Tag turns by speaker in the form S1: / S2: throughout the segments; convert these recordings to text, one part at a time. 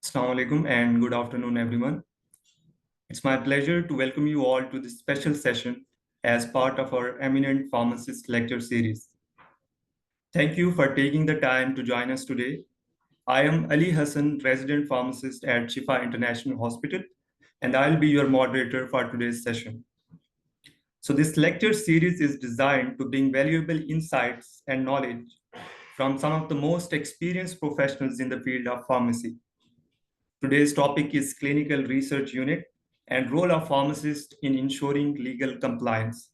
S1: Assalamu alaikum and good afternoon, everyone. It's my pleasure to welcome you all to this special session as part of our Eminent Pharmacist Lecture Series. Thank you for taking the time to join us today. I am Ali Hassan, resident pharmacist at Shifa International Hospital, and I'll be your moderator for today's session. So, this lecture series is designed to bring valuable insights and knowledge from some of the most experienced professionals in the field of pharmacy. Today's topic is clinical research unit and role of pharmacist in ensuring legal compliance.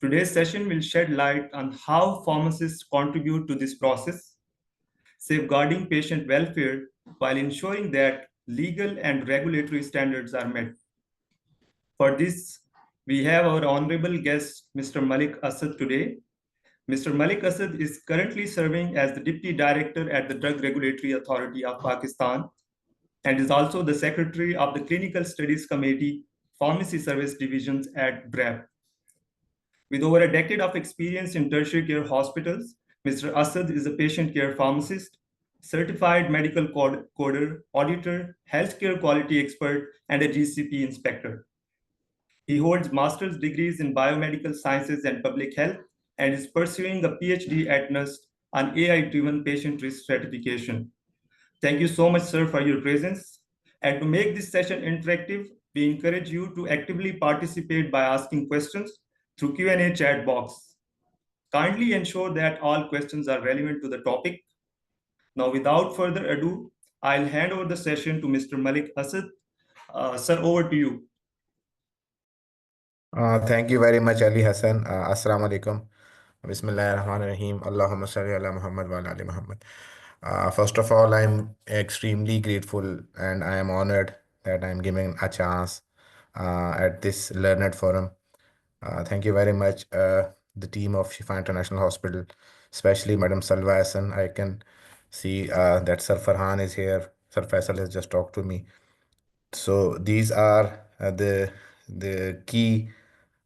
S1: Today's session will shed light on how pharmacists contribute to this process, safeguarding patient welfare while ensuring that legal and regulatory standards are met. For this, we have our honorable guest, Mr. Malik Asad today. Mr. Malik Asad is currently serving as the Deputy Director at the Drug Regulatory Authority of Pakistan and is also the Secretary of the Clinical Studies Committee, Pharmacy Service Divisions at BRAP. With over a decade of experience in tertiary care hospitals, Mr. Asad is a patient care pharmacist, certified medical coder, auditor, healthcare quality expert, and a GCP inspector. He holds master's degrees in biomedical sciences and public health and is pursuing a PhD at NUST on AI-driven patient risk stratification. Thank you so much, sir, for your presence. And to make this session interactive, we encourage you to actively participate by asking questions through Q&A chat box. Kindly ensure that all questions are relevant to the topic. Now, without further ado, I'll hand over the session to Mr. Malik Asad. Sir, over to you.
S2: Thank you very much, Ali Hassan. Assalamu alaikum. Bismillahirrahmanirrahim. Allahumma salli ala Muhammad wa ala ali Muhammad. First of all, I'm extremely grateful and I am honored that I'm given a chance at this learned forum. Thank you very much, the team of Shifa International Hospital, especially Madam Salwa Hassan. I can see that Sir Farhan is here. Sir Faisal has just talked to me. So these are the key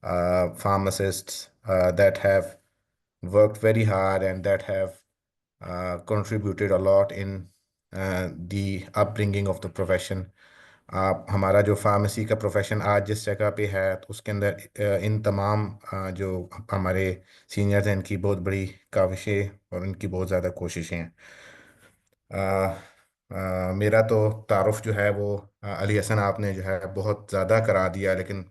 S2: pharmacists that have worked very hard and that have contributed a lot in the upbringing of the profession. हमारा जो pharmacy का profession आज जिस जगह पे है तो उसके अंदर इन तमाम जो हमारे सीनियर्स हैं इनकी बहुत बड़ी काविशें और इनकी बहुत ज़्यादा कोशिशें हैं। मेरा तो तारुफ जो है वो अली हसन आपने जो है बहुत ज़्यादा करा दिया, लेकिन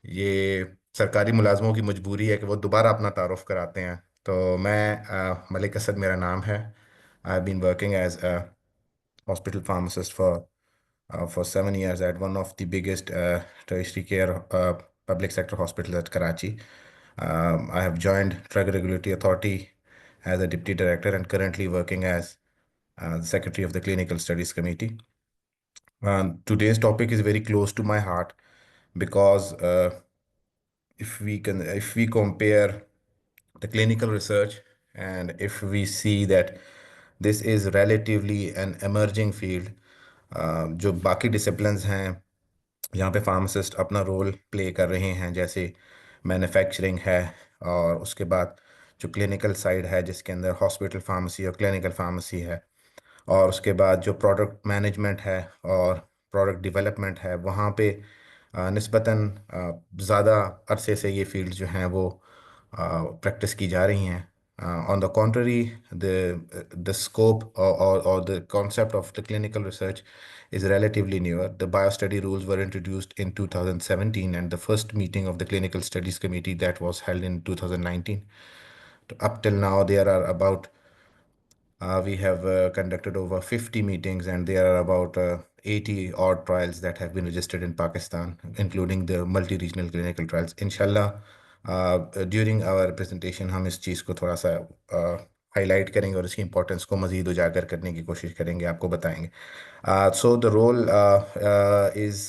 S2: ये सरकारी मुलाजमों की मजबूरी है कि वो दोबारा अपना तारुफ कराते हैं। तो मैं मलिक असद मेरा नाम है। I have been working as a hospital pharmacist for 7 years at one of the biggest tertiary care public sector hospitals at Karachi. I have joined Drug Regulatory Authority as a Deputy Director and currently working as the Secretary of the Clinical Studies Committee. Today's topic is very close to my heart because if we compare the clinical research and if we see that this is relatively an emerging field, जो बाकी disciplines हैं यहाँ पे pharmacist अपना role play कर रहे हैं, जैसे मैन्युफैक्चरिंग है और उसके बाद जो क्लिनिकल साइड है जिसके अंदर हॉस्पिटल फार्मेसी और क्लिनिकल फार्मेसी है, और उसके बाद जो प्रोडक्ट मैनेजमेंट है और प्रोडक्ट डेवलपमेंट है, वहाँ पे निस्बतन ज़्यादा अरसे से ये फील्ड जो हैं वो प्रैक्टिस की जा रही हैं। On the contrary, the scope or the concept of the clinical research is relatively newer. The biostudy rules were introduced in 2017 and the first meeting of the Clinical Studies Committee that was held in 2019. Up till now, there are about we have conducted over 50 meetings and there are about 80 odd trials that have been registered in Pakistan, including the multi-regional clinical trials. Inshallah, during our presentation हम इस चीज़ को थोड़ा सा highlight करेंगे और इसकी importance को मज़ीद उजागर करने की कोशिश करेंगे, आपको बताएंगे। So the role is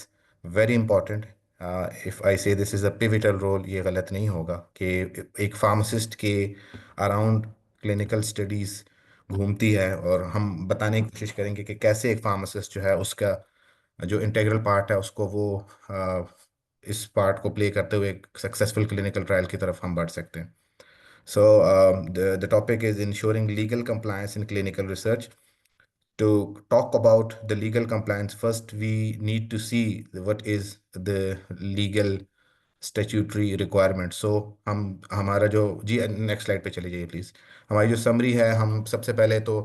S2: very important. If I say this is a pivotal role, ये गलत नहीं होगा कि एक फार्मासिस्ट के अराउंड क्लिनिकल स्टडीज़ घूमती है और हम बताने की कोशिश करेंगे कि कैसे एक फार्मासिस्ट जो है उसका जो इंटीग्रल पार्ट है उसको वो इस पार्ट को प्ले करते हुए एक सक्सेसफुल क्लिनिकल ट्रायल की तरफ हम बढ़ सकते हैं। So the topic is ensuring legal compliance in clinical research. To talk about the legal compliance, first we need to see what is the legal statutory requirement. So हम हमारा जो जी next slide पे चले जाइए प्लीज़। हमारी जो summary है, हम सबसे पहले तो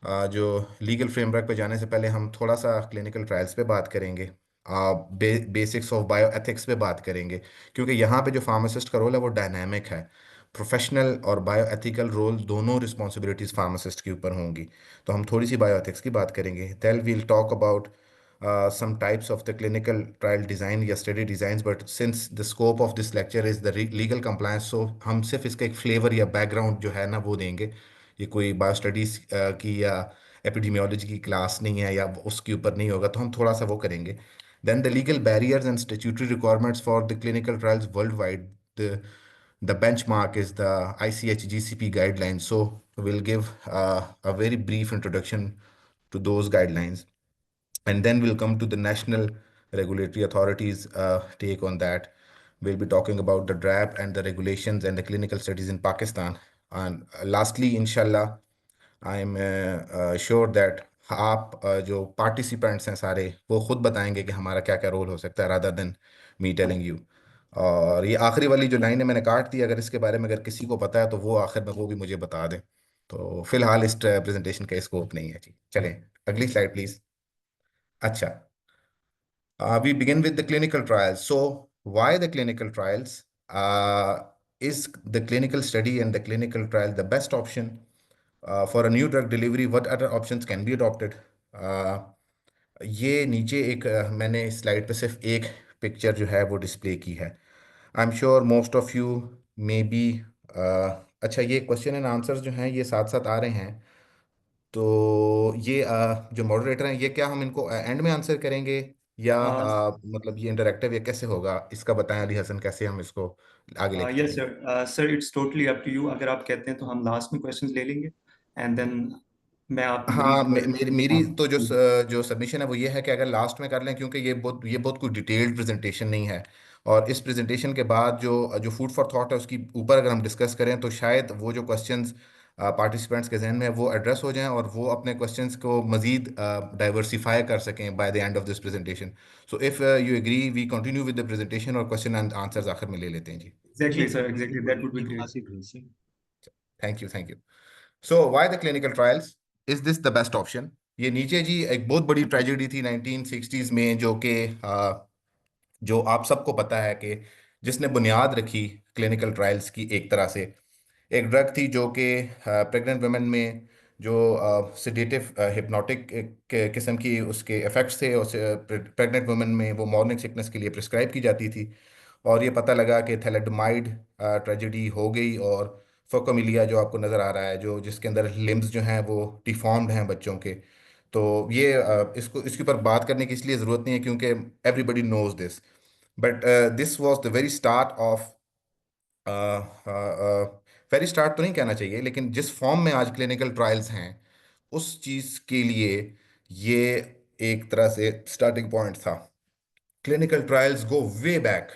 S2: जो लीगल फ्रेमवर्क पे जाने से पहले हम थोड़ा सा क्लिनिकल ट्रायल्स पे बात करेंगे, बेसिक्स ऑफ बायो एथिक्स पे बात करेंगे, क्योंकि यहाँ पे जो फार्मासिस्ट का रोल है वो डायनामिक है। प्रोफेशनल और बायो एथिकल रोल दोनों रिस्पॉन्सिबिलिटीज़ फार्मासिस्ट के ऊपर होंगी। तो हम थोड़ी सी बायो एथिक्स की बात करेंगे। Then we'll talk about some types of the clinical trial design या study designs, but since the scope of this lecture is the legal compliance, so हम सिर्फ इसका एक फ्लेवर या बैकग्राउंड जो है ना वो देंगे। ये कोई बायो स्टडीज की या एपिडेमियोलॉजी की क्लास नहीं है या उसके ऊपर नहीं होगा, तो हम थोड़ा सा वो करेंगे। Then the legal barriers and statutory requirements for the clinical trials world wide, the benchmark is the ICH GCP guidelines. So we'll give a very brief introduction to those guidelines, and then we'll come to the national regulatory authorities take on that. We'll be talking about the draft and the regulations and the clinical studies in Pakistan. And lastly, inshallah, I'm sure that आप जो participants हैं सारे वो खुद बताएंगे कि हमारा क्या क्या रोल हो सकता है, rather than me telling you. और ये आखिरी वाली जो लाइन है मैंने काट दी, अगर इसके बारे में अगर किसी को पता है तो वो आखिर में वो भी मुझे बता दें। तो फिलहाल इस प्रेजेंटेशन का स्कोप नहीं है जी। चलें अगली स्लाइड प्लीज। अच्छा, we begin with the clinical trials. So, why the clinical trials? Is the clinical study and the clinical trial the best option for a new drug delivery? What other options can be adopted? Uh, ये नीचे एक मैंने slide पे सिर्फ एक picture जो है वो डिस्प्ले की है। I am sure most of you may be. अच्छा, ये क्वेश्चन एंड आंसर्स जो हैं ये साथ साथ आ रहे हैं। तो ये जो मॉडरेटर हैं, ये क्या हम इनको एंड में आंसर करेंगे या मतलब ये इंटरेक्टिव या कैसे होगा, इसका बताएं अली हसन, कैसे हम इसको आगे लेके
S1: यस
S2: चलेंगे।
S1: Sir, sir it's totally up to you. अगर आप कहते हैं तो हम लास्ट में क्वेश्चंस ले लेंगे, एंड देन मैं आप
S2: हाँ,
S1: ब्रीफ
S2: मेरी
S1: हाँ
S2: तो जो सबमिशन है वो ये है कि अगर लास्ट में कर लें, क्योंकि ये बहुत कोई डिटेल्ड प्रेजेंटेशन नहीं है। और इस प्रेजेंटेशन के बाद जो जो फूड फॉर थॉट है उसकी ऊपर अगर हम डिस्कस करें तो शायद वो जो क्वेश्चंस पार्टिसिपेंट्स के जहन में है वो एड्रेस हो जाएं और वो अपने क्वेश्चंस को मजीद डाइवर्सिफाई कर सकें by the end of this presentation. So if you agree we continue with the presentation और क्वेश्चन एंड आंसर्स आखिर में ले लेते हैं जी।
S1: एग्जैक्टली
S3: जी
S1: सर, एग्जैक्टली
S3: बिल्कुल,
S1: दैट वुड बी
S3: ये
S1: ग्रेट।
S3: मुनासिब है sir.
S2: Thank you, thank you. So why the clinical trials, is this the best option? ये नीचे जी एक बहुत बड़ी ट्रेजेडी थी 1960s में, जो कि जो आप सबको पता है कि जिसने बुनियाद रखी क्लिनिकल ट्रायल्स की। एक तरह से एक ड्रग थी जो कि प्रेग्नेंट वुमेन में जो सिडेटिव हिप्नोटिक किस्म की उसके इफेक्ट्स थे, उस प्रेग्नेंट वुमेन में वो मॉर्निंग सिकनेस के लिए प्रिस्क्राइब की जाती थी। और ये पता लगा कि थैलेडमाइड ट्रेजेडी हो गई, और फोकोमिलिया जो आपको नज़र आ रहा है, जो जिसके अंदर लिम्स जो हैं वो डिफॉर्म्ड हैं बच्चों के। तो ये इसको इसके ऊपर बात करने की इसलिए ज़रूरत नहीं है क्योंकि everybody knows this. But this was the very start of, very start तो नहीं कहना चाहिए, लेकिन जिस फॉर्म में आज क्लिनिकल ट्रायल्स हैं उस चीज़ के लिए ये एक तरह से स्टार्टिंग पॉइंट था। क्लिनिकल ट्रायल्स गो वे बैक।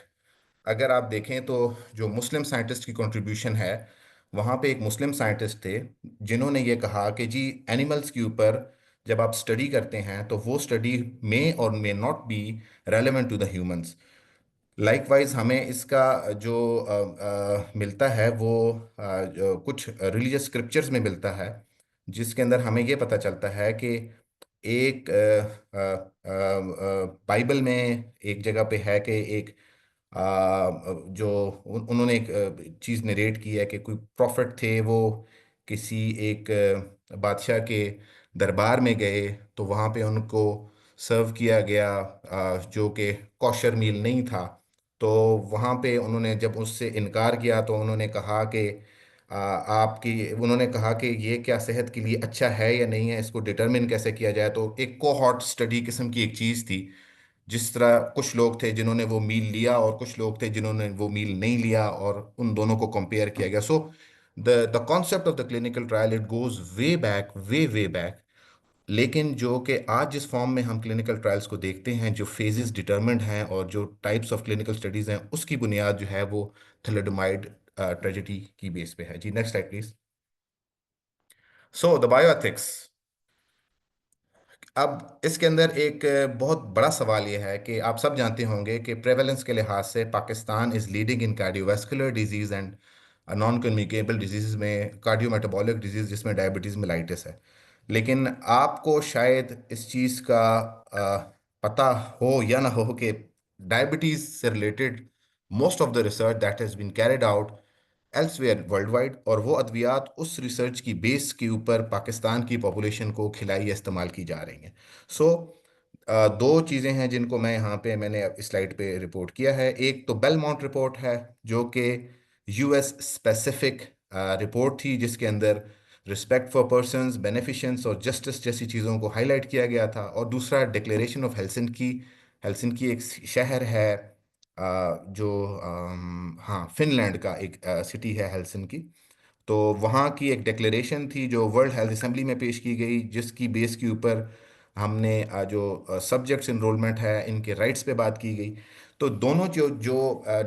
S2: अगर आप देखें तो जो मुस्लिम साइंटिस्ट की कंट्रीब्यूशन है, वहाँ पे एक मुस्लिम साइंटिस्ट थे जिन्होंने ये कहा कि जी एनिमल्स के ऊपर जब आप स्टडी करते हैं तो वो स्टडी मे और may not be relevant to the humans. Likewise हमें इसका जो मिलता है वो जो कुछ रिलीजियस स्क्रिप्चर्स में मिलता है, जिसके अंदर हमें ये पता चलता है कि एक बाइबल में एक जगह पे है कि एक जो उन्होंने एक चीज़ नरेट की है कि कोई प्रॉफिट थे, वो किसी एक बादशाह के दरबार में गए तो वहाँ पे उनको सर्व किया गया जो कि कॉशर मील नहीं था। तो वहाँ पे उन्होंने जब उससे इनकार किया तो उन्होंने कहा कि आपकी उन्होंने कहा कि ये क्या सेहत के लिए अच्छा है या नहीं है, इसको डिटरमिन कैसे किया जाए। तो एक कोहॉर्ट स्टडी किस्म की एक चीज़ थी, जिस तरह कुछ लोग थे जिन्होंने वो मील लिया और कुछ लोग थे जिन्होंने वो मील नहीं लिया, और उन दोनों को कंपेयर किया गया। So the concept of the clinical trial it goes way back, way way back. लेकिन जो कि आज जिस फॉर्म में हम क्लिनिकल ट्रायल्स को देखते हैं, जो फेजेस डिटरमिन्ड हैं और जो टाइप्स ऑफ क्लिनिकल स्टडीज़ हैं, उसकी बुनियाद जो है वो थैलेडोमाइड ट्रेजेडी की बेस पे है जी। Next slide please. So the bioethics, अब इसके अंदर एक बहुत बड़ा सवाल यह है कि आप सब जानते होंगे कि प्रेवलेंस के लिहाज से Pakistan is leading in cardiovascular disease and non communicable disease में, कार्डियोमेटाबॉलिक डिजीज़ जिसमें डायबिटीज़ मेलाइटिस है। लेकिन आपको शायद इस चीज़ का पता हो या ना हो कि डायबिटीज़ से related most of the research that has been carried out elsewhere world wide, और वो अद्वियात उस रिसर्च की बेस के ऊपर पाकिस्तान की पॉपुलेशन को खिलाई या इस्तेमाल की जा रही हैं। सो दो चीज़ें हैं जिनको मैं यहाँ पे मैंने इस स्लाइड पे रिपोर्ट किया है। एक तो बेलमाउंट रिपोर्ट है जो कि यूएस स्पेसिफिक रिपोर्ट थी, जिसके अंदर रिस्पेक्ट फॉर पर्संस, बेनिफिशंस और जस्टिस जैसी चीज़ों को हाईलाइट किया गया था। और दूसरा डिक्लेरेशन ऑफ हेलसिंकी। हेलसिंकी एक शहर है जो हाँ, फिनलैंड का एक सिटी है हेलसिंकी। तो वहाँ की एक डिक्लेरेशन थी जो वर्ल्ड हेल्थ असेंबली में पेश की गई, जिसकी बेस के ऊपर हमने जो सब्जेक्ट्स इनरोलमेंट है इनके राइट्स पे बात की गई। तो दोनों जो जो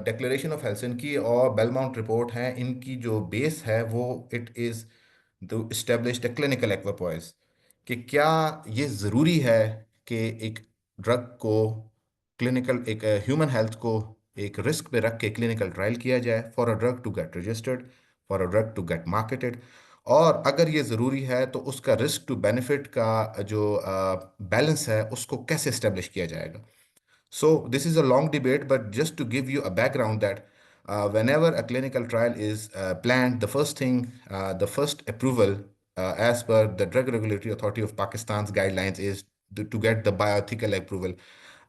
S2: डिक्लेरेशन ऑफ हेलसिंकी और बेलमाउंट रिपोर्ट है, इनकी जो बेस है वो it is to establish the clinical equipoise, कि क्या ये ज़रूरी है कि एक ड्रग को क्लिनिकल, एक ह्यूमन हेल्थ को एक रिस्क पे रख के क्लिनिकल ट्रायल किया जाए for a drug to get registered, for a drug to get marketed. और अगर ये ज़रूरी है तो उसका रिस्क टू बेनिफिट का जो बैलेंस है उसको कैसे इस्टेब्लिश किया जाएगा। So this is a long debate, but just to give you a background that whenever a clinical trial is planned, the first approval as per the Drug Regulatory Authority of Pakistan's guidelines is to get the bioethical approval.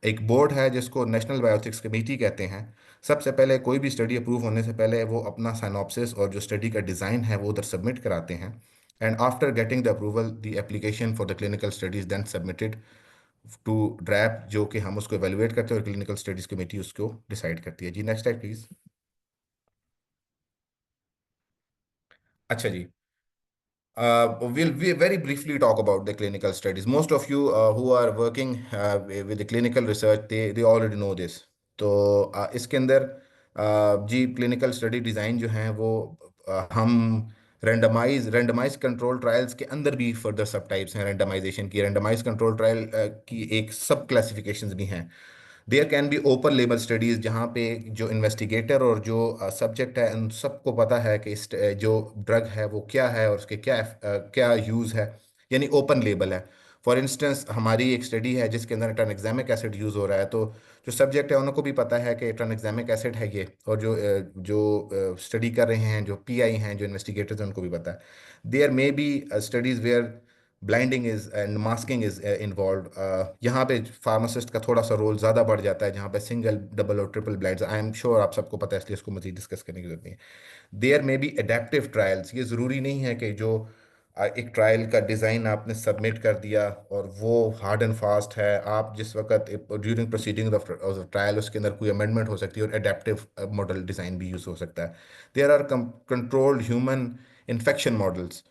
S2: एक board है जिसको national bioethics committee कहते हैं। सबसे पहले कोई भी study approve होने से पहले वो अपना साइनॉप्सिस और जो स्टडी का डिज़ाइन है वो उधर सबमिट कराते हैं। And after getting the approval the application for the clinical studies then submitted to DRAP, जो कि हम उसको एवेलुएट करते हैं और क्लिनिकल स्टडीज कमेटी उसको डिसाइड करती है। जी नेक्स्ट स्लाइड प्लीज। अच्छा जी, we'll we very briefly talk about the clinical studies. Most of you who are working with the clinical research, they already know this. तो इसके अंदर जी क्लिनिकल स्टडी डिज़ाइन जो हैं वो हम रेंडमाइज कंट्रोल ट्रायल्स के अंदर भी फर्दर सब टाइप्स हैं रेंडमाइजेशन की। रेंडमाइज कंट्रोल ट्रायल की एक सब क्लासिफिकेशंस भी हैं। There can be open label studies जहाँ पे जो इन्वेस्टिगेटर और जो सब्जेक्ट है उन सबको पता है कि जो ड्रग है वो क्या है और उसके क्या यूज़ है, यानी ओपन लेबल है। फॉर इंस्टेंस हमारी एक स्टडी है जिसके अंदर ट्रांएग्जामिक एसिड यूज़ हो रहा है, तो जो सब्जेक्ट है उनको भी पता है कि ट्रांएग्जामिक एसिड है ये, और जो स्टडी कर रहे हैं, जो पीआई हैं, जो इन्वेस्टिगेटर्स हैं, उनको भी पता है। There may be studies where blinding is and masking is involve. यहाँ पे फार्मासिस्ट का थोड़ा सा रोल ज़्यादा बढ़ जाता है, जहाँ पे सिंगल, डबल और triple blind, I am sure आप सबको पता है, इसलिए इसको मज़ीद डिस्कस करने की जरूरत नहीं है। There may be adaptive trials. ये ज़रूरी नहीं है कि जो एक ट्रायल का डिज़ाइन आपने सबमिट कर दिया और वो हार्ड एंड फास्ट है, आप जिस वक्त ड्यूरिंग प्रोसीडिंग ऑफ ट्रायल उसके अंदर कोई अमेंडमेंट हो सकती है और एडेप्टिव मॉडल डिज़ाइन भी यूज़ हो सकता है। There are controlled human infection models.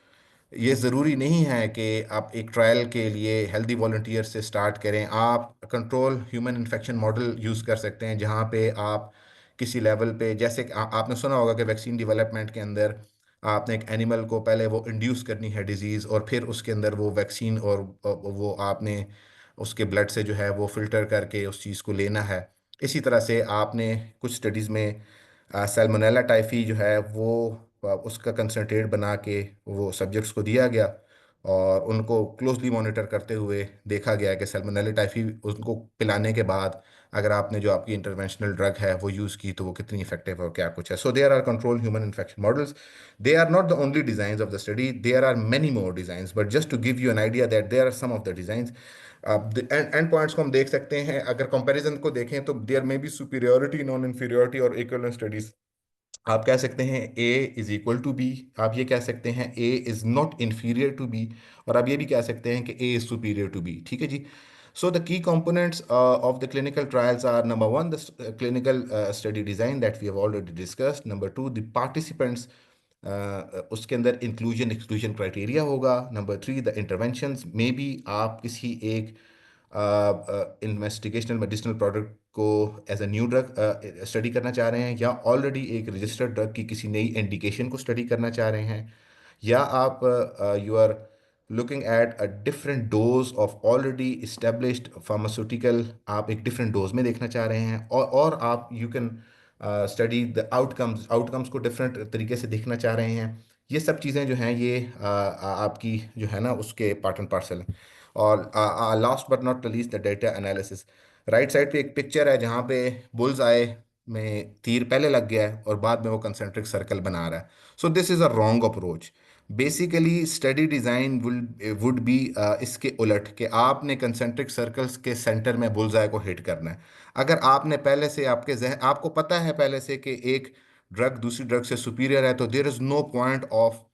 S2: ये ज़रूरी नहीं है कि आप एक ट्रायल के लिए हेल्दी वॉलंटियर से स्टार्ट करें। आप control human infection model use कर सकते हैं जहाँ पे आप किसी लेवल पे, जैसे कि आपने सुना होगा कि वैक्सीन डेवलपमेंट के अंदर आपने एक एनिमल को पहले वो इंड्यूस करनी है डिजीज़, और फिर उसके अंदर वो वैक्सीन और वो आपने उसके ब्लड से जो है वो फिल्टर करके उस चीज़ को लेना है। इसी तरह से आपने कुछ स्टडीज़ में सैल्मोनेला टाइफी जो है वो उसका कंसनट्रेट बना के वो सब्जेक्ट्स को दिया गया, और उनको क्लोजली मॉनिटर करते हुए देखा गया कि सैल्मोनेला टाइफी उनको पिलाने के बाद अगर आपने जो आपकी इंटरवेंशनल ड्रग है वो यूज़ की तो वो कितनी इफेक्टिव है और क्या कुछ है। So there are control human infection models. They are not the only designs of the study, there are many more designs, but just to give you an idea that there are some of the designs. अब end points को हम देख सकते हैं, अगर comparison को देखें तो there may be superiority, non inferiority और इक्विवेलेंट स्टडीज। आप कह सकते हैं A is equal to B, आप ये कह सकते हैं A is not inferior to B, और आप ये भी कह सकते हैं कि A is superior to B. ठीक है जी। So the key components of the clinical trials are number one the clinical study design that we have already discussed, number two the participants, उसके अंदर इंक्लूजन एक्सक्लूजन क्राइटेरिया होगा, number three the interventions, may be आप किसी एक investigational medicinal product को as a new drug study करना चाह रहे हैं, या ऑलरेडी एक रजिस्टर्ड ड्रग की किसी नई इंडिकेशन को स्टडी करना चाह रहे हैं, या आप you are looking at a different dose of already established pharmaceutical, आप एक different dose में देखना चाह रहे हैं, और आप you can study the outcomes को different तरीके से देखना चाह रहे हैं। ये सब चीज़ें जो हैं ये आपकी जो है ना उसके पार्ट एंड पार्सल हैं। और last but not least the data analysis. Right side पे एक पिक्चर है जहाँ पे बुल्स आए में तीर पहले लग गया है और बाद में वो कंसेंट्रिक सर्कल बना रहा है। So this is a wrong approach. Basically study design would be इसके उलट कि आपने कंसेंट्रिक सर्कल्स के सेंटर में बुल्सआई को हिट करना है। अगर आपने पहले से आपके जहन आपको पता है पहले से कि एक ड्रग दूसरी ड्रग से सुपीरियर है, तो there is no point of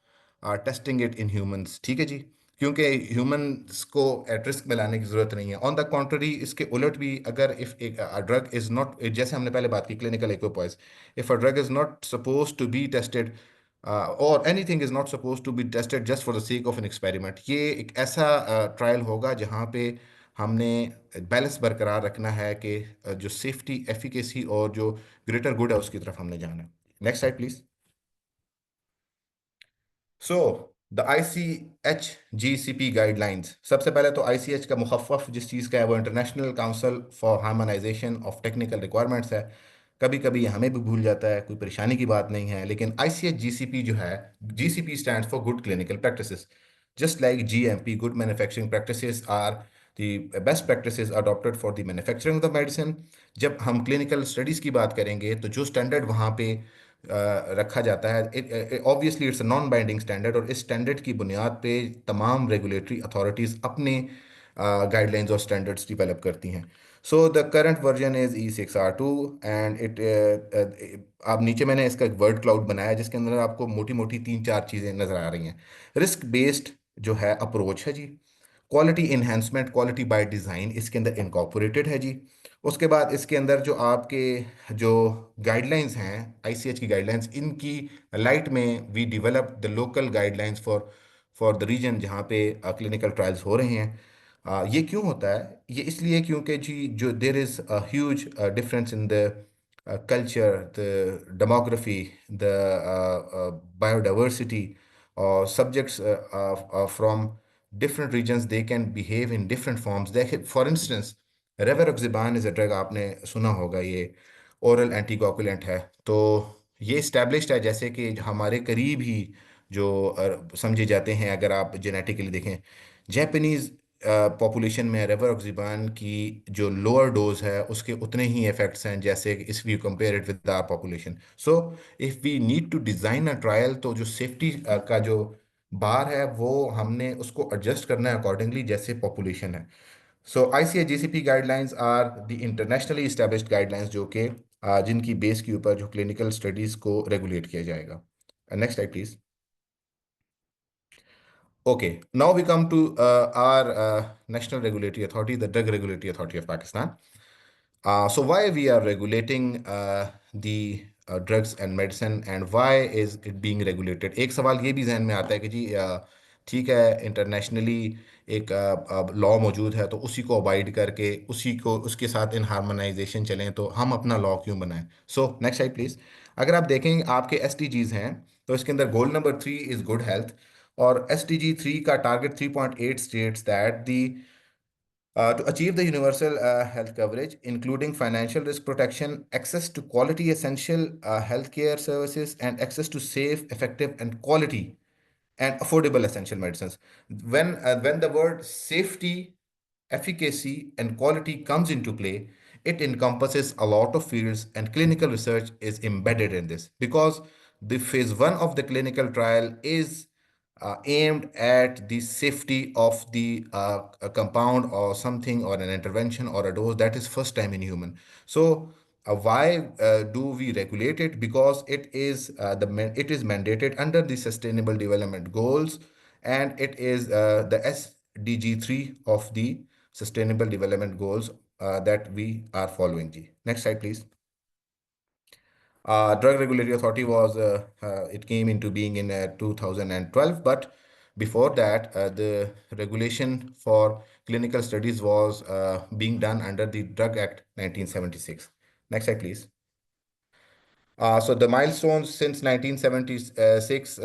S2: testing it in humans, ठीक है जी, क्योंकि ह्यूमंस को एट रिस्क में लाने की ज़रूरत नहीं है। ऑन द कॉन्ट्ररी इसके उलट भी, अगर इफ़ एक ड्रग इज़ नॉट, जैसे हमने पहले बात की clinical equipoise, if a drug is not suppose to be tested और anything is not suppose to be tested just for the sake of an experiment, ये एक ऐसा ट्रायल होगा जहाँ पे हमने बैलेंस बरकरार रखना है कि जो सेफ्टी, एफिकेसी और जो ग्रेटर गुड है उसकी तरफ हमने जाना है। Next slide please. So the ICH-GCP guidelines. सबसे पहले तो ICH का मुखफ़्फ़ जिस चीज़ का है वो international council for harmonisation of technical requirements है। कभी कभी हमें भी भूल जाता है, कोई परेशानी की बात नहीं है, लेकिन ICH-GCP जो है, GCP stands for good clinical practices. Just like GMP, good manufacturing practices are the best practices adopted for the manufacturing of the medicine. जब हम क्लिनिकल स्टडीज़ की बात करेंगे तो जो स्टैंडर्ड वहाँ पे रखा जाता है, obviously it's a non binding standard, और इस स्टैंडर्ड की बुनियाद पे तमाम रेगुलेटरी अथॉरिटीज़ अपने गाइडलाइंस और स्टैंडर्ड्स डेवलप करती हैं। So the current version is E6R2 and it, आप नीचे मैंने इसका एक वर्ड क्लाउड बनाया है जिसके अंदर आपको मोटी मोटी तीन चार चीज़ें नज़र आ रही हैं। रिस्क बेस्ड जो है अप्रोच है जी, quality enhancement, quality by design इसके अंदर इनकॉर्पोरेटेड है जी। उसके बाद इसके अंदर जो आपके जो गाइडलाइंस हैं, ICH की गाइडलाइंस, इनकी लाइट में we develop the local guidelines for for the region जहाँ पे क्लिनिकल ट्रायल्स हो रहे हैं। ये क्यों होता है? ये इसलिए क्योंकि जी जो there is a huge difference in the culture, the demography, the biodiversity, or subjects from different regions, they can behave in different forms. For instance, rivaroxaban is a drug, आपने सुना होगा, ये ओरल एंटीकोगुलेंट है। तो ये established है, जैसे कि हमारे करीब ही जो समझे जाते हैं, अगर आप जेनेटिकली देखें, जैपनीज पॉपुलेशन में रेवारोक्सिबान की जो लोअर डोज है उसके उतने ही इफेक्ट्स हैं जैसे if we compare it with our population. So if we need to design a trial, तो जो सेफ्टी का जो बार है वो हमने उसको एडजस्ट करना है अकॉर्डिंगली जैसे पॉपुलेशन है। So ICH GCP guidelines are the internationally established guidelines जो कि जिनकी बेस के ऊपर जो क्लिनिकल स्टडीज़ को रेगुलेट किया जाएगा। Next slide please. Okay, now we come to our national regulatory authority, the Drug Regulatory Authority of Pakistan. So why we are regulating the drugs and medicine, and why is it being regulated? एक सवाल ये भी जहन में आता है कि जी ठीक है, इंटरनेशनली एक लॉ मौजूद है तो उसी को अवॉइड करके उसी को उसके साथ इन हार्मोनाइजेशन चलें, तो हम अपना लॉ क्यों बनाएं? So next side please. अगर आप देखें आपके SDGs हैं, तो इसके अंदर goal number 3 is good health, और SDG 3 का target 3.8 states that the to achieve the universal health coverage, including financial risk protection, access to quality essential healthcare services, and access to safe, effective, and quality and affordable essential medicines. When the word safety, efficacy, and quality comes into play, it encompasses a lot of fields, and clinical research is embedded in this, because the phase 1 of the clinical trial is aimed at the safety of the a compound or something, or an intervention or a dose that is first time in human. So why do we regulate it? Because it is it is mandated under the Sustainable Development Goals, and it is the SDG 3 of the Sustainable Development Goals that we are following. Ji. Next slide, please. Drug Regulatory Authority was it came into being in 2012, but before that, the regulation for clinical studies was being done under the Drug Act 1976. Next slide, please. So the milestones since 1976,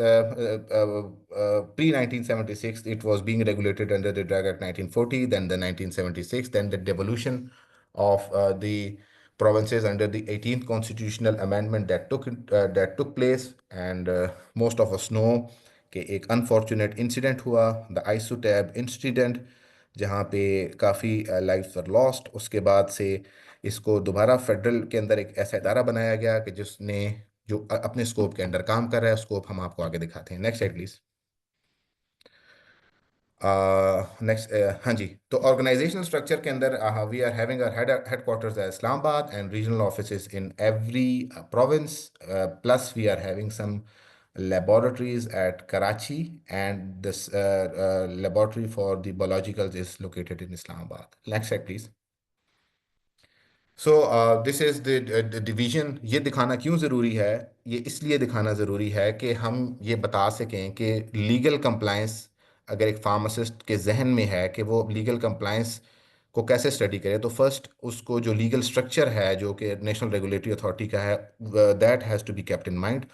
S2: pre-1976, it was being regulated under the Drug Act 1940, then the 1976, then the devolution of the provinces under the 18th constitutional amendment that took place, and most of us know कि एक unfortunate incident हुआ, the ISUTAB incident, जहाँ पे काफ़ी lives were lost. उसके बाद से इसको दोबारा फेडरल के अंदर एक ऐसा इदारा बनाया गया कि जिसने जो अपने स्कोप के अंडर काम कर रहा है, स्कोप हम आपको आगे दिखाते हैं। Next slide please. नेक्स्ट हाँ जी, तो ऑर्गेनाइजेशनल स्ट्रक्चर के अंदर we are having our headquarters at Islamabad and regional offices in every province, plus we are having some laboratories at Karachi, and this laboratory for the biologicals is located in Islamabad. Next slide please. So this is the division. ये दिखाना क्यों ज़रूरी है? ये इसलिए दिखाना ज़रूरी है कि हम ये बता सकें कि लीगल कंप्लायंस अगर एक फार्मासिस्ट के जहन में है कि वो लीगल कंप्लायंस को कैसे स्टडी करे, तो फर्स्ट उसको जो लीगल स्ट्रक्चर है जो कि नेशनल रेगुलेटरी अथॉरिटी का है, that has to be kept in mind.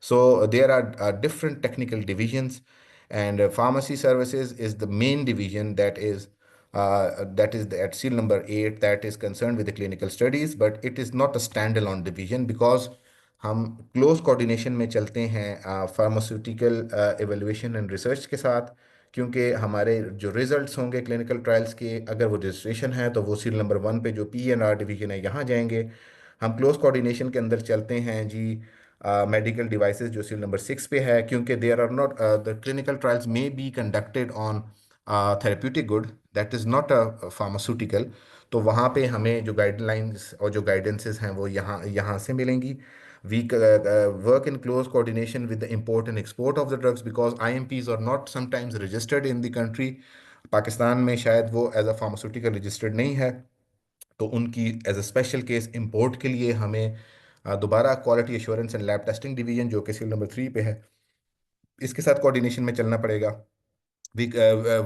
S2: So there are different technical divisions, and pharmacy services is the main division that is at seal number 8, that is concerned with the clinical studies, but it is not a standalone division because हम close coordination में चलते हैं pharmaceutical evaluation and research के साथ, क्योंकि हमारे जो results होंगे क्लिनिकल ट्रायल्स के, अगर वो रजिस्ट्रेशन है तो वो सील नंबर 1 पे जो PNR डिवीजन है यहाँ जाएंगे. हम क्लोज कोऑर्डिनेशन के अंदर चलते हैं जी मेडिकल डिवाइसेस जो सील नंबर 6 पे है, क्योंकि there are not the clinical trials may be conducted on therapeutic good, that is not a pharmaceutical. तो वहाँ पे हमें जो गाइडलाइंस और जो गाइडेंसेस हैं वो यहाँ यहाँ से मिलेंगी. We work in close coordination with the import and export of the drugs because IMPs are not sometimes registered in the country. Pakistan में शायद वो एज अ फार्मास्यूटिकल रजिस्टर्ड नहीं है, तो उनकी as a special case import के लिए हमें दोबारा quality assurance and lab testing division जो कि सील नंबर 3 पे है, इसके साथ कोऑर्डिनेशन में चलना पड़ेगा. We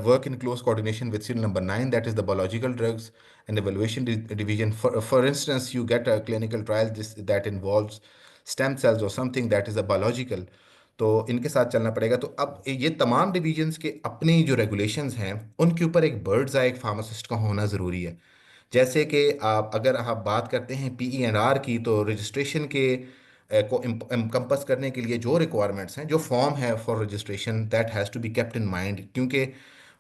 S2: work in close coordination with seal number 9, that is the biological drugs and evaluation division. For instance, you get a clinical trial that involves stem cells or something that is a biological, तो इनके साथ चलना पड़ेगा. तो अब ये तमाम divisions के अपनी जो रेगुलेशंस हैं उनके ऊपर एक बर्ड्स आई एक फार्मासिस्ट का होना ज़रूरी है. जैसे कि आप अगर आप बात करते हैं PENR की, तो रजिस्ट्रेशन के को encompass करने के लिए जो रिक्वायरमेंट्स हैं, जो फॉर्म है for registration, that has to be kept in mind, क्योंकि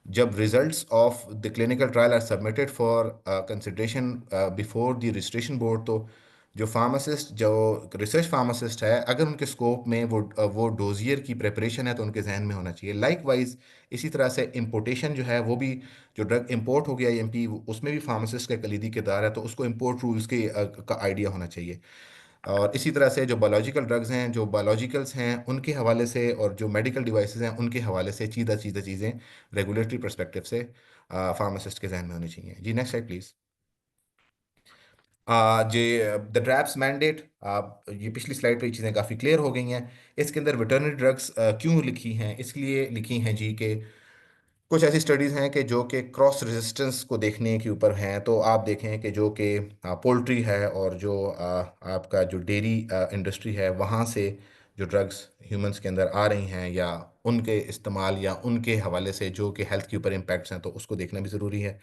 S2: जब results of the clinical trial are submitted for consideration before the registration board, तो जो फार्मासिस्ट जो रिसर्च फार्मासिस्ट है, अगर उनके स्कोप में वो डोजियर की प्रिपरेशन है तो उनके जहन में होना चाहिए. लाइकवाइज इसी तरह से इम्पोर्टेशन जो है वो भी, जो ड्रग इंपोर्ट हो गया MP, उसमें भी फार्मासिस्ट का कलीदी किरदार है, तो उसको इंपोर्ट रूल्स के का आइडिया होना चाहिए. और इसी तरह से जो बायोलॉजिकल ड्रग्स हैं, जो बायोलॉजिकल्स हैं उनके हवाले से, और जो मेडिकल डिवाइसेस हैं उनके हवाले से सीधा सीधा चीज़ें रेगुलेटरी पर्सपेक्टिव से फार्मासिस्ट के जहन में होनी चाहिए. जी नेक्स्ट स्लाइड प्लीज़. जे द ड्रैप्स मैंडेट, ये पिछली स्लाइड पे चीज़ें काफ़ी क्लियर हो गई हैं. इसके अंदर वेटरनरी ड्रग्स क्यों लिखी हैं? इसलिए लिखी हैं जी कि कुछ ऐसी स्टडीज़ हैं कि जो कि क्रॉस रेजिस्टेंस को देखने के ऊपर हैं. तो आप देखें कि जो कि पोल्ट्री है और जो आपका जो डेयरी इंडस्ट्री है, वहाँ से जो ड्रग्स ह्यूमंस के अंदर आ रही हैं या उनके इस्तेमाल या उनके हवाले से जो कि हेल्थ के ऊपर इम्पैक्ट्स हैं, तो उसको देखना भी ज़रूरी है.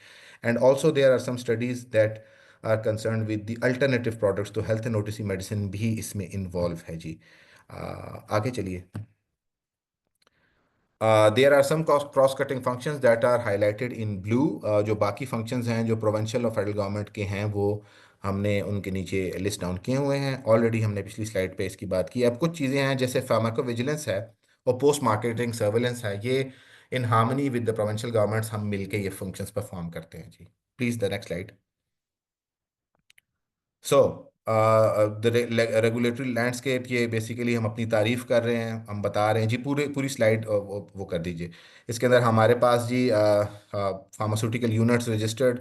S2: And also there are some studies that are concern with the alternative products, तो हेल्थ एंड नोटिसी मेडिसिन भी इसमें इन्वॉल्व है जी. आगे चलिए. There are some cross-cutting functions that are highlighted in blue. जो बाकी functions हैं जो provincial और federal government के हैं, वो हमने उनके नीचे लिस्ट डाउन किए हुए हैं. ऑलरेडी हमने पिछली स्लाइड पे इसकी बात की. अब कुछ चीज़ें हैं जैसे फार्माकोविजिलेंस है और पोस्ट मार्केटिंग सर्वेलेंस है, ये in harmony with the provincial governments हम मिलके ये फंक्शंस परफॉर्म करते हैं जी. Please the next slide. So the regulatory landscape, ये बेसिकली हम अपनी तारीफ कर रहे हैं, हम बता रहे हैं जी. पूरे पूरी स्लाइड वो कर दीजिए. इसके अंदर हमारे पास जी pharmaceutical units registered,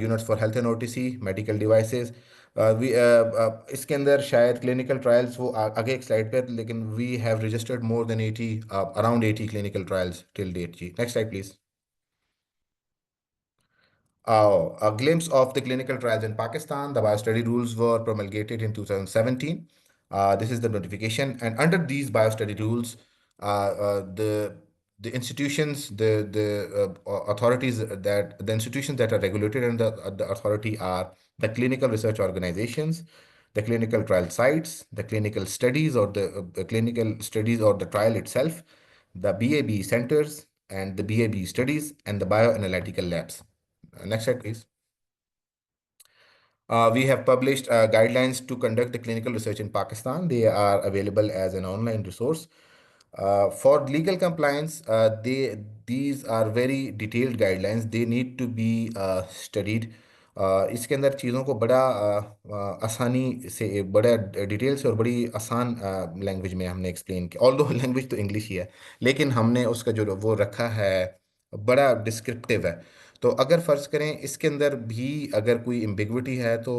S2: units for health and OTC, medical devices. इसके अंदर शायद क्लिनिकल ट्रायल्स वो आगे एक स्लाइड पे, लेकिन we have registered more than 80, around 80 clinical trials till date जी. Next slide please. A glimpse of the clinical trials in Pakistan. The biostudy rules were promulgated in 2017. This is the notification, and under these biostudy rules, the institutions, the authorities that the institutions that are regulated under the authority are the clinical research organizations, the clinical trial sites, the clinical studies or the clinical studies or the trial itself, the BAB centers and the BAB studies, and the bioanalytical labs. Next slide, please. We have published guidelines to conduct the clinical research in Pakistan. They are available as an online resource. For legal compliance, these are very detailed guidelines. They need to be studied. इसके अंदर चीज़ों को बड़ा आसानी से बड़ा detail से और बड़ी आसान लैंग्वेज में हमने एक्सप्लेन किया, ऑल्दो लैंग्वेज तो इंग्लिश ही है, लेकिन हमने उसका जो वो रखा है बड़ा डिस्क्रिप्टिव है। तो अगर फ़र्ज़ करें इसके अंदर भी अगर कोई एम्बिग्विटी है तो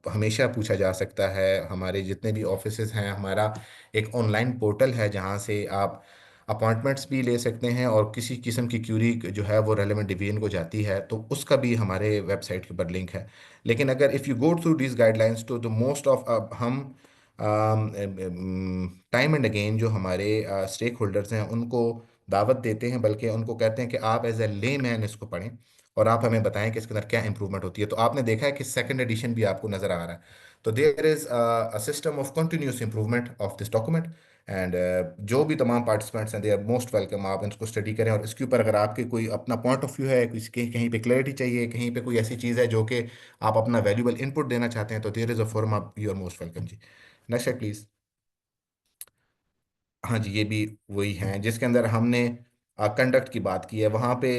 S2: हमेशा पूछा जा सकता है। हमारे जितने भी ऑफिसेज हैं, हमारा एक ऑनलाइन पोर्टल है जहाँ से आप अपॉइंटमेंट्स भी ले सकते हैं, और किसी किस्म की क्यूरी जो है वो रेलेवेंट डिवीजन को जाती है तो उसका भी हमारे वेबसाइट के ऊपर लिंक है। लेकिन अगर if you go through these guidelines तो द मोस्ट ऑफ हम टाइम एंड अगेन जो हमारे स्टेक होल्डर्स हैं उनको दावत देते हैं, बल्कि उनको कहते हैं कि आप एज ए ले मैन इसको पढ़ें और आप हमें बताएं कि इसके अंदर क्या इंप्रूवमेंट होती है। तो आपने देखा है कि सेकंड एडिशन भी आपको नज़र आ रहा है। तो there is a system of continuous improvement of this document, and जो भी तमाम पार्टिसिपेंट्स हैं दे आर मोस्ट वेलकम। आप इसको स्टडी करें, और इसके ऊपर अगर आपके कोई अपना पॉइंट ऑफ व्यू है, किसी कहीं पे क्लैरिटी चाहिए, कहीं पे कोई ऐसी चीज़ है जो कि आप अपना वैल्यूबल इनपुट देना चाहते हैं, तो देयर इज़ अ फोरम, आप यू आर मोस्ट वेलकम जी। Next slide please. हाँ जी, ये भी वही हैं जिसके अंदर हमने कंडक्ट की बात की है। वहाँ पे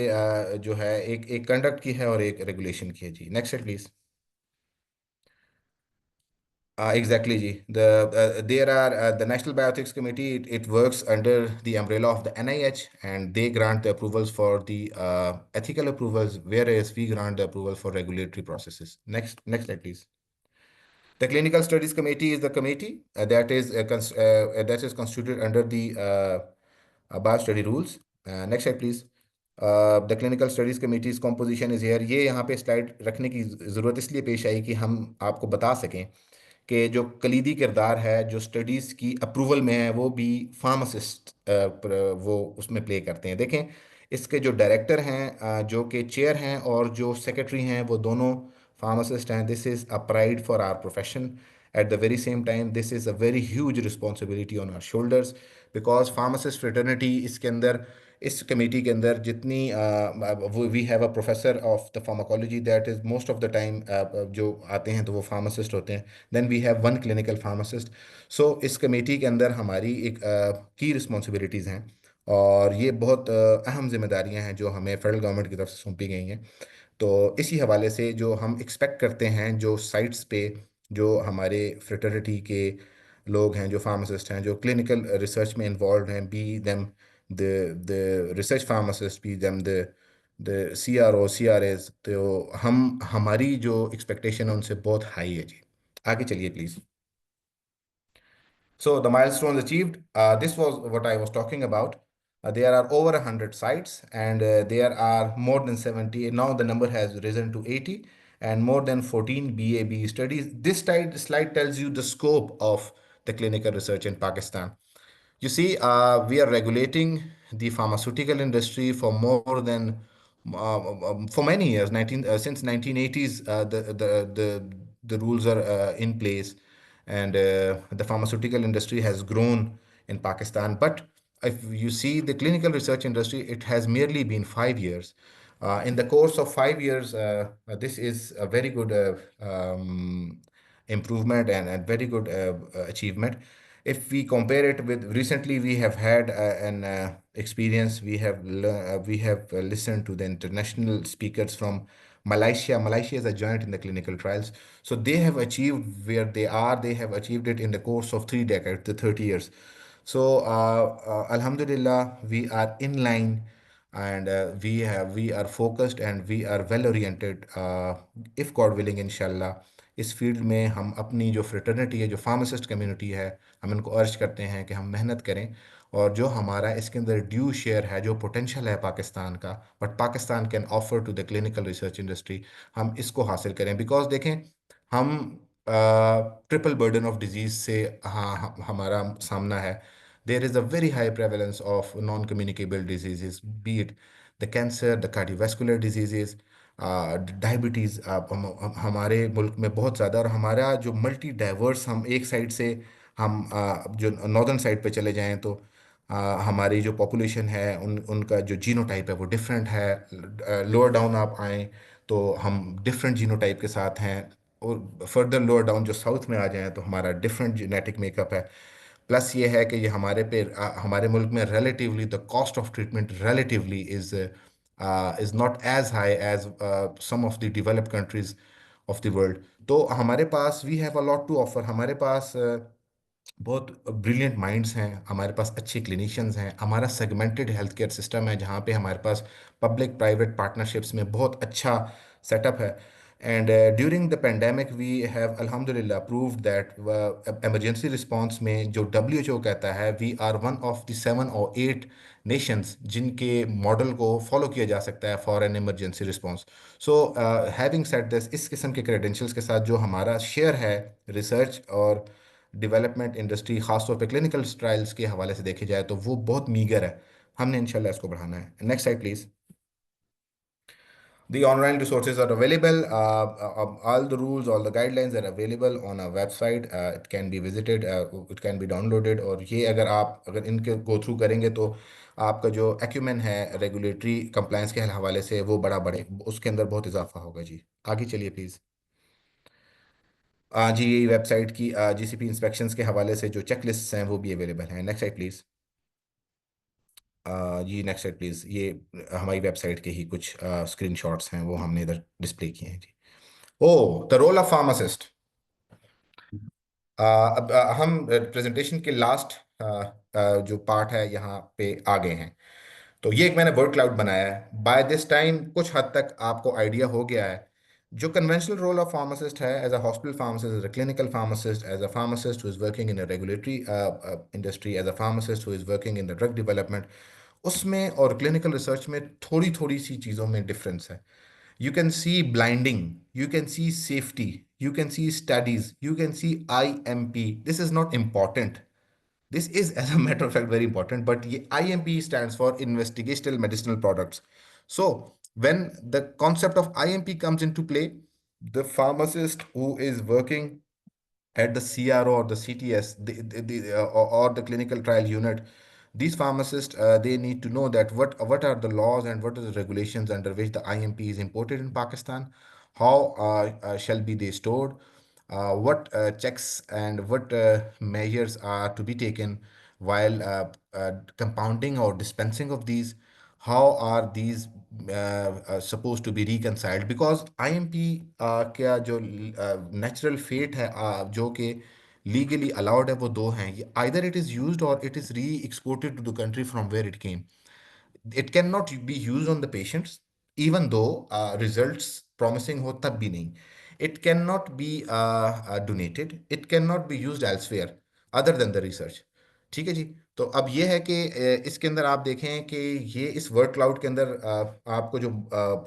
S2: जो है एक एक कंडक्ट की है और एक रेगुलेशन की है जी। Next slide please. Exactly, ji. There are the National Bioethics Committee. It works under the umbrella of the NIH, and they grant the approvals for the ethical approvals, whereas we grant the approval for regulatory processes. Next slide, please. The Clinical Studies Committee is the committee that is constituted under the biostudy rules. Next slide, please. The Clinical Studies Committee's composition is here. ये यहाँ पे slide रखने की ज़रूरत इसलिए पेश आई कि हम आपको बता सकें कि जो कलीदी किरदार है जो स्टडीज़ की अप्रूवल में है वो भी फार्मासिस्ट वो उसमें प्ले करते हैं। देखें, इसके जो डायरेक्टर हैं जो कि चेयर हैं और जो सेक्रेटरी हैं वो दोनों फार्मासिस्ट हैं। This is a pride for our profession. At the very same time this is a very huge responsibility on our shoulders, because pharmacist fraternity इसके अंदर, इस कमेटी के अंदर जितनी we have a professor of the pharmacology that is most of the time जो आते हैं तो वो फार्मासिस्ट होते हैं। Then we have one clinical pharmacist. So इस कमेटी के अंदर हमारी एक की रिस्पॉन्सिबिलिटीज़ हैं, और ये बहुत अहम जिम्मेदारियां हैं जो हमें फेडरल गवर्नमेंट की तरफ से सौंपी गई हैं। तो इसी हवाले से जो हम एक्सपेक्ट करते हैं, जो साइट्स पे जो हमारे फ्रेटर्निटी के लोग हैं, जो फार्मासिस्ट हैं, जो क्लिनिकल रिसर्च में इन्वॉल्व हैं, be them the research pharmacist, be them the CRO CRAs, तो हम हमारी जो एक्सपेक्टेशन है उनसे बहुत हाई है जी। आगे चलिए please. So the milestones achieved, this was what I was talking about. There are over 100 sites, and there are more than 70. Now the number has risen to 80, and more than 14 BAB studies. This slide tells you the scope of the clinical research in Pakistan. You see, we are regulating the pharmaceutical industry for more than for many years. Since 1980s, the rules are in place, and the pharmaceutical industry has grown in Pakistan. But if you see the clinical research industry, it has merely been 5 years. In the course of 5 years, this is a very good improvement and a very good achievement. If we compare it with recently, we have had an experience. We have listened to the international speakers from Malaysia. Malaysia is a giant in the clinical trials. So they have achieved where they are. They have achieved it in the course of 3 decades, the 30 years. So Alhamdulillah, we are in line, and we are focused and we are well oriented. If God willing, inshallah, इस field में हम अपनी जो fraternity है, जो pharmacist community है, हम इनको अर्ज करते हैं कि हम मेहनत करें, और जो हमारा इसके अंदर ड्यू शेयर है, जो पोटेंशियल है पाकिस्तान का, but Pakistan can offer to the clinical research industry, हम इसको हासिल करें। बिकॉज देखें, हम ट्रिपल बर्डन ऑफ डिजीज से हाँ हमारा सामना है. There is a very high prevalence of non communicable diseases, be it the cancer, the cardiovascular diseases, diabetes. आप हमारे मुल्क में बहुत ज़्यादा, और हमारा जो मल्टी डाइवर्स, हम एक साइड से हम जो नॉर्दर्न साइड पे चले जाएं तो हमारी जो पॉपुलेशन है उनका जो जीनोटाइप है वो डिफरेंट है. लोअर डाउन आप आएँ तो हम डिफरेंट जीनोटाइप के साथ हैं, और फर्दर लोअर डाउन जो साउथ में आ जाए तो हमारा डिफरेंट जेनेटिक मेकअप है. प्लस ये है कि ये हमारे मुल्क में relatively the cost of treatment relatively is not as high as some of the developed countries of the world. तो हमारे पास we have a lot to offer. हमारे पास बहुत ब्रिलियंट माइंड्स हैं, हमारे पास अच्छे क्लिनिशियंस हैं, हमारा सेगमेंटेड हेल्थ केयर सिस्टम है जहाँ पे हमारे पास पब्लिक प्राइवेट पार्टनरशिप्स में बहुत अच्छा सेटअप है. And during the pandemic we have अल्हम्दुलिल्लाह प्रूव्ड दैट इमरजेंसी रिस्पांस में जो WHO कहता है, we are one of the 7 और 8 नेशंस जिनके मॉडल को फॉलो किया जा सकता है for an emergency response. So having said this, इस किस्म के क्रेडेंशियल्स के साथ जो हमारा शेयर है रिसर्च और डेवलपमेंट इंडस्ट्री, खासतौर पे क्लिनिकल ट्रायल्स के हवाले से देखे जाए तो वो बहुत मीगर है. हमने इंशाल्लाह इसको बढ़ाना है. Next slide please. The online resources are available. All the rules, all the guidelines are available on our website. It can be visited, it can be downloaded. और ये अगर इनके गो थ्रू करेंगे तो आपका जो एक्यूमेन है रेगुलेटरी कंप्लायंस के हवाले से वो बड़ा बढ़े, उसके अंदर बहुत इजाफा होगा जी. आगे चलिए प्लीज़. जी, ये वेबसाइट की GCP इंस्पेक्शंस के हवाले से जो चेकलिस्ट हैं वो भी अवेलेबल हैं. Next slide please. जी नेक्स्ट साइड प्लीज़. ये हमारी वेबसाइट के ही कुछ स्क्रीनशॉट्स हैं, वो हमने इधर डिस्प्ले किए हैं जी. ओ, द रोल ऑफ फार्मासिस्ट. अब हम प्रेजेंटेशन के लास्ट जो पार्ट है यहाँ पे आ गए हैं. तो ये एक मैंने वर्ड क्लाउड बनाया है. बाय दिस टाइम कुछ हद तक आपको आइडिया हो गया है जो कन्वेंशनल रोल ऑफ फार्मासिस्ट है. As a hospital pharmacist, as a clinical pharmacist, as a pharmacist who is working in a regulatory industry, as a pharmacist who is working in the drug development, उसमें और clinical research में थोड़ी थोड़ी सी चीज़ों में difference है. You can see blinding, you can see safety, you can see studies, you can see IMP. This is not important. This is, as a matter of fact, very important. But IMP stands for investigational medicinal products. So when the concept of IMP comes into play, the pharmacist who is working at the CRO or the CTS, or the clinical trial unit, these pharmacists, they need to know that what are the laws and what are the regulations under which the IMP is imported in Pakistan, how shall be they stored, what checks and what measures are to be taken while compounding or dispensing of these, how are these supposed to be reconciled, because IMP क्या जो natural fate है जो कि legally allowed है वो दो हैं. Either it is used और it is re exported to the country from where it came. It cannot be used on the patients, even though results promising हो तब भी नहीं. It cannot be donated, it cannot be used elsewhere other than the research. ठीक है जी. तो अब ये है कि इसके अंदर आप देखें कि ये इस वर्ड क्लाउड के अंदर आपको जो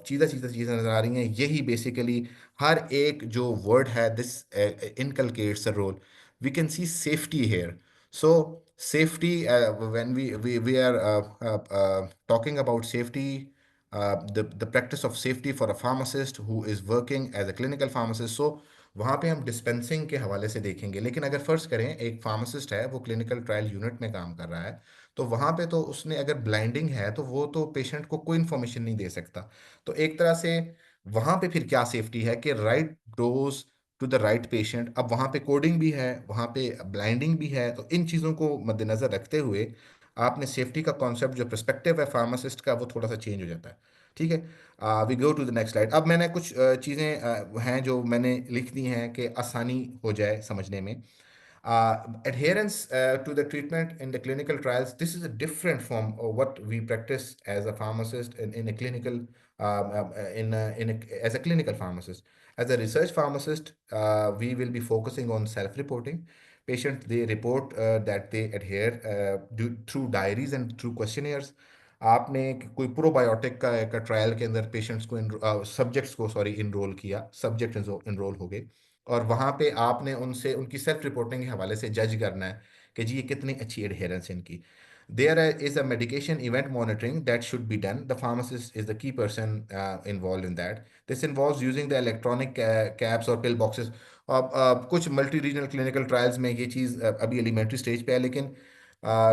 S2: चीज़ा चीज़ा चीज़ें नज़र आ रही हैं, यही बेसिकली हर एक जो वर्ड है this inculcates a role. We can see safety here. So safety, when we are talking about safety, the practice of safety for a pharmacist who is working as a clinical pharmacist. So वहाँ पे हम dispensing के हवाले से देखेंगे. लेकिन अगर फर्ज करें एक फार्मासिस्ट है वो क्लिनिकल ट्रायल यूनिट में काम कर रहा है, तो वहाँ पे तो उसने अगर ब्लाइंडिंग है तो वो तो पेशेंट को कोई इन्फॉर्मेशन नहीं दे सकता. तो एक तरह से वहाँ पे फिर क्या सेफ्टी है कि right dose to the right patient. अब वहाँ पे कोडिंग भी है, वहाँ पे ब्लाइंडिंग भी है, तो इन चीज़ों को मद्देनज़र रखते हुए आपने सेफ्टी का कॉन्सेप्ट जो पर्सपेक्टिव है फार्मासिस्ट का वो थोड़ा सा चेंज हो जाता है. ठीक है. We go to the next slide. अब मैंने कुछ चीज़ें हैं जो मैंने लिख दी हैं कि आसानी हो जाए समझने में. Adherence to the treatment in the clinical trials, this is a different from what we practice as a pharmacist in a clinical as a clinical pharmacist. As a research pharmacist, we will be focusing on self-reporting. Patients, they report that they adhere through diaries and through questionnaires. आपने कोई probiotic का trial के अंदर patients को subjects को sorry enrol किया, subject enrol हो गए. और वहाँ पे आपने उनसे उनकी सेल्फ रिपोर्टिंग के हवाले से जज करना है कि जी ये कितनी अच्छी एडहेरेंस है इनकी. There is a medication event monitoring that should be done. The pharmacist is the key person involved in that. This involves using the electronic caps or pill boxes. कुछ मल्टी रीजनल क्लिनिकल ट्रायल्स में ये चीज़ अभी elementary stage पे है, लेकिन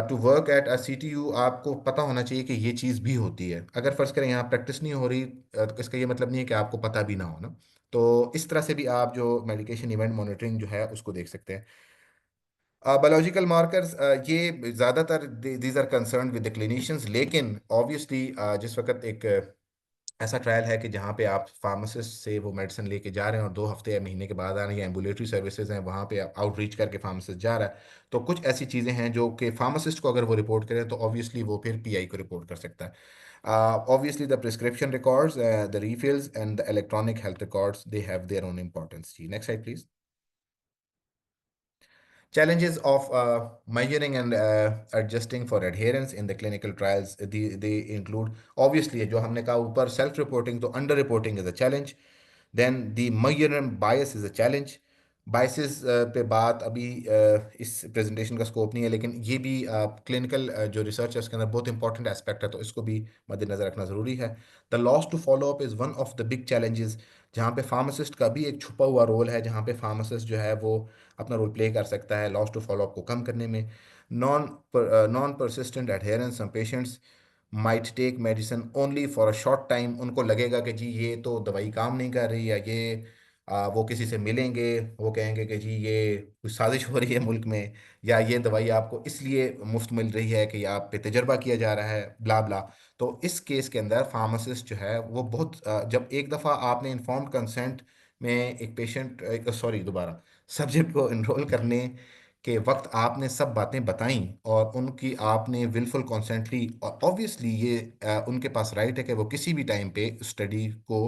S2: to work at a CTU आपको पता होना चाहिए कि ये चीज़ भी होती है. अगर फ़र्ज़ करें यहाँ प्रैक्टिस नहीं हो रही, तो इसका ये मतलब नहीं है कि आपको पता भी ना हो ना. तो इस तरह से भी आप जो मेडिकेशन इवेंट मॉनिटरिंग जो है उसको देख सकते हैं. बायोलॉजिकल मार्कर्स ये ज़्यादातर these are concern with the clinicians, लेकिन ऑब्वियसली जिस वक्त एक ऐसा ट्रायल है कि जहाँ पे आप फार्मासिस्ट से वो मेडिसिन लेके जा रहे हैं और 2 हफ्ते या महीने के बाद आ रहे हैं, या एम्बुलेटरी सर्विसेज हैं वहाँ पे आउटरीच करके फार्मासिस्ट जा रहा है, तो कुछ ऐसी चीज़ें हैं जो कि फार्मासिस्ट को अगर वो रिपोर्ट करें तो ऑब्वियसली वो फिर PI को रिपोर्ट कर सकता है. Obviously the prescription records, the refills and the electronic health records, they have their own importance. जी, next slide please. Challenges of measuring and adjusting for adherence in the clinical trials, they include obviously जो हमने कहा ऊपर self reporting, तो under reporting is a challenge. Then the measurement bias is a challenge. Biases पे बात अभी इस presentation का स्कोप नहीं है, लेकिन ये भी क्लिनिकल जो रिसर्च है उसके अंदर बहुत इंपॉर्टेंट एस्पेक्ट है, तो इसको भी मद्देनजर रखना ज़रूरी है. The loss to follow up is one of the big challenges, जहाँ पे फार्मासिस्ट का भी एक छुपा हुआ रोल है, जहाँ पे फार्मासिस्ट जो है वो अपना रोल प्ले कर सकता है लॉस टू फॉलो अप को कम करने में. Non persistent adherence, some patients might take medicine only for a short time. उनको लगेगा कि जी ये तो दवाई काम नहीं कर रही, या ये वो किसी से मिलेंगे, वो कहेंगे कि जी ये कुछ साजिश हो रही है मुल्क में, या ये दवाई आपको इसलिए मुफ्त मिल रही है कि आप पे तजर्बा किया जा रहा है, ब्ला ब्ला. तो इस केस के अंदर फार्मासिस्ट जो है वो बहुत जब एक दफ़ा आपने इन्फॉर्म्ड कंसेंट में एक पेशेंट, सॉरी दोबारा, सब्जेक्ट को इनरोल करने के वक्त आपने सब बातें बताई और उनकी आपने विलफुल कॉन्सेंट ली, और ऑब्वियसली ये उनके पास राइट है कि वो किसी भी टाइम पे स्टडी को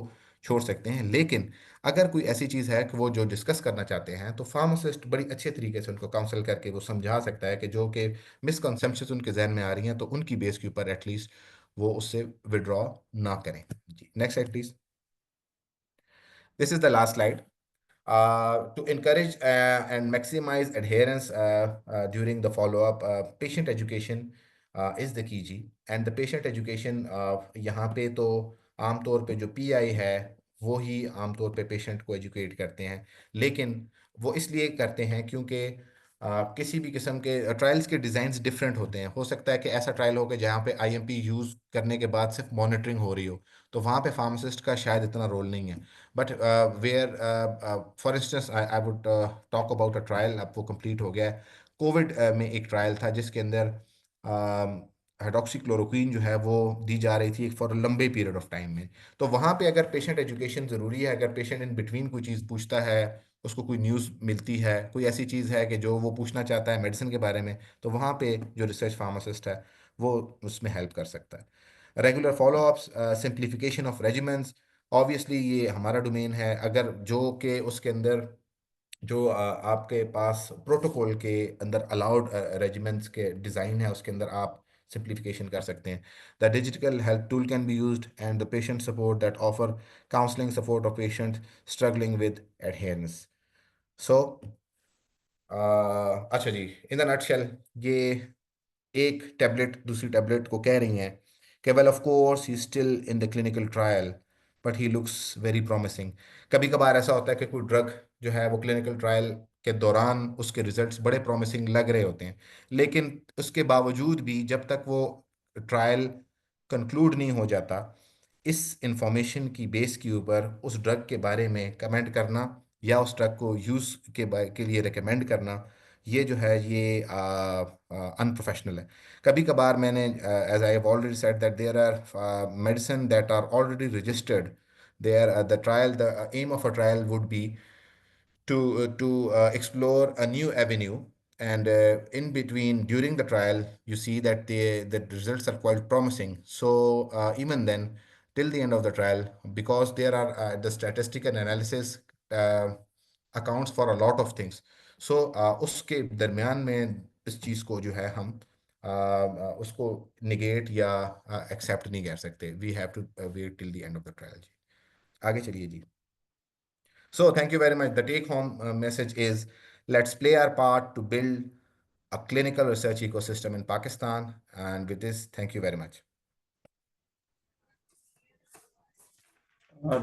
S2: छोड़ सकते हैं. लेकिन अगर कोई ऐसी चीज़ है कि वो जो डिस्कस करना चाहते हैं, तो फार्मासिस्ट बड़ी अच्छे तरीके से उनको काउंसल करके वो समझा सकता है कि जो कि मिसकंसेप्शंस उनके जहन में आ रही हैं, तो उनकी बेस के ऊपर एटलीस्ट वो उससे विड्रॉ ना करें. जी, next slide please. This is the last slide. To encourage and maximize adherence during the follow-up, patient education is the key जी. And the patient education यहाँ पे तो आमतौर पे जो PI है वो ही आमतौर पे पेशेंट को एजुकेट करते हैं, लेकिन वो इसलिए करते हैं क्योंकि किसी भी किस्म के ट्रायल्स के डिज़ाइंस डिफरेंट होते हैं. हो सकता है कि ऐसा ट्रायल हो कि जहाँ पे IMP यूज़ करने के बाद सिर्फ मॉनिटरिंग हो रही हो, तो वहाँ पे फार्मासिस्ट का शायद इतना रोल नहीं है. But where for instance I would talk about a trial, अब वो कंप्लीट हो गया है. कोविड में एक ट्रायल था जिसके अंदर हाइड्रोक्सीक्लोरोक्वीन जो है वो दी जा रही थी फॉर लंबे पीरियड ऑफ टाइम में. तो वहाँ पे अगर पेशेंट एजुकेशन ज़रूरी है, अगर पेशेंट इन बिटवीन कोई चीज़ पूछता है, उसको कोई न्यूज़ मिलती है, कोई ऐसी चीज़ है कि जो वो पूछना चाहता है मेडिसिन के बारे में, तो वहाँ पे जो रिसर्च फार्मासिस्ट है वो उसमें हेल्प कर सकता है. Regular follow-ups, simplification of regiments, obviously ये हमारा डोमेन है. अगर जो कि उसके अंदर जो आपके पास प्रोटोकॉल के अंदर अलाउड रेजिमेंट्स के डिज़ाइन है उसके अंदर आप सिंप्लीफिकेशन कर सकते हैं. The digital health tool can be used and the patient support that offer counselling support of patient struggling with adherence. So अच्छा जी, इन द नटशेल ये एक टैबलेट दूसरी टैबलेट को कह रही हैं कि well of course he still in the clinical trial but he looks very promising. कभी कभार ऐसा होता है कि कोई ड्रग जो है वो क्लिनिकल ट्रायल के दौरान उसके रिजल्ट्स बड़े प्रॉमिसिंग लग रहे होते हैं, लेकिन उसके बावजूद भी जब तक वो ट्रायल कंक्लूड नहीं हो जाता, इस इंफॉर्मेशन की बेस के ऊपर उस ड्रग के बारे में कमेंट करना या उस ड्रग को यूज़ के लिए रिकमेंड करना, ये जो है ये अनप्रोफेशनल है. कभी कभार मैंने, as I have already said that there are medicine that are already registered, there the trial, the aim of a trial would be to explore a new avenue, and in between during the trial you see that the results are quite promising. So even then, till the end of the trial, because there are the statistical analysis uh, accounts for a lot of things. So उसके दरमियान में इस चीज़ को जो है हम उसको negate या एक्सेप्ट नहीं कर सकते. We have to wait till the end of the trial. जी, आगे चलिए जी. So thank you very much. The take home message is, let's play our part to build a clinical research ecosystem in Pakistan. And with this, thank you very much.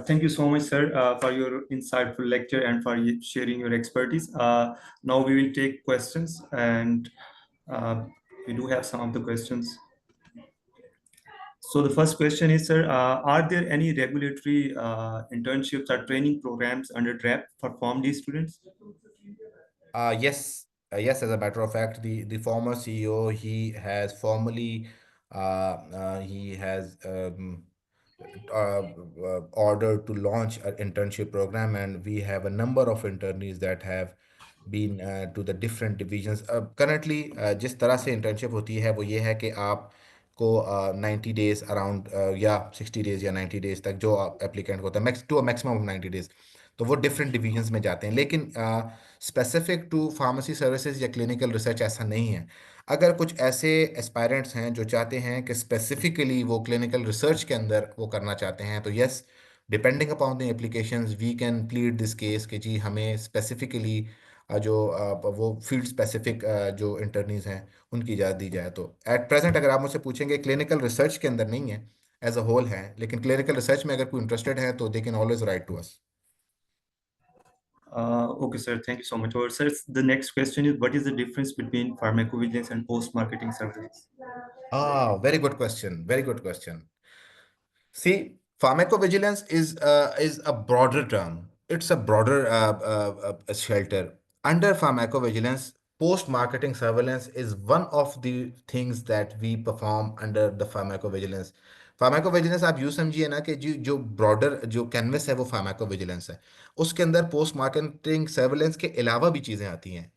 S1: Thank you so much, sir, for your insightful lecture and for sharing your expertise. Now we will take questions, and uh, we do have some of the questions. So the first question is, sir, are there any regulatory internships or training programs under DRAP for PharmD students?
S2: Yes, yes. As a matter of fact, the former CEO, he has ordered to launch an internship program, and we have a number of internees that have been to the different divisions. Currently, जिस तरह से internship होती है वो ये है कि आप को 90 days अराउंड या 60 days या 90 days तक जो एप्लीकेंट होता है max to maximum of 90 days, तो वो डिफरेंट डिवीजन्स में जाते हैं। लेकिन स्पेसिफिक टू फार्मेसी सर्विसेज या क्लिनिकल रिसर्च ऐसा नहीं है। अगर कुछ ऐसे एस्पायरेंट्स हैं जो चाहते हैं कि स्पेसिफिकली वो क्लिनिकल रिसर्च के अंदर वो करना चाहते हैं, तो yes, depending upon the applications we can plead this case कि जी हमें स्पेसिफिकली वो फील्ड स्पेसिफिक जो इंटर्नीज हैं उनकी इजाज़त दी जाए। तो एट प्रेजेंट अगर आप मुझसे पूछेंगे, क्लिनिकल रिसर्च के अंदर नहीं है, एज अ होल है, लेकिन क्लिनिकल रिसर्च में अगर कोई इंटरेस्टेड है तो they can always write to us.
S1: Okay, sir. Thank you so much. Or, sir, the next question is, what is the difference between pharmacovigilance and post-marketing surveillance?
S2: Very good question. Very good question. See, pharmacovigilance is a broader term. It's a broader shelter. Under pharmacovigilance, post-marketing surveillance is one of the things that we perform under the pharmacovigilance. Pharmacovigilance आप यूँ समझिए ना कि जो जो broader जो canvas है वो फार्माकोविजिलेंस है। उसके अंदर पोस्ट मार्केटिंग सर्वेलेंस के अलावा भी चीज़ें आती हैं।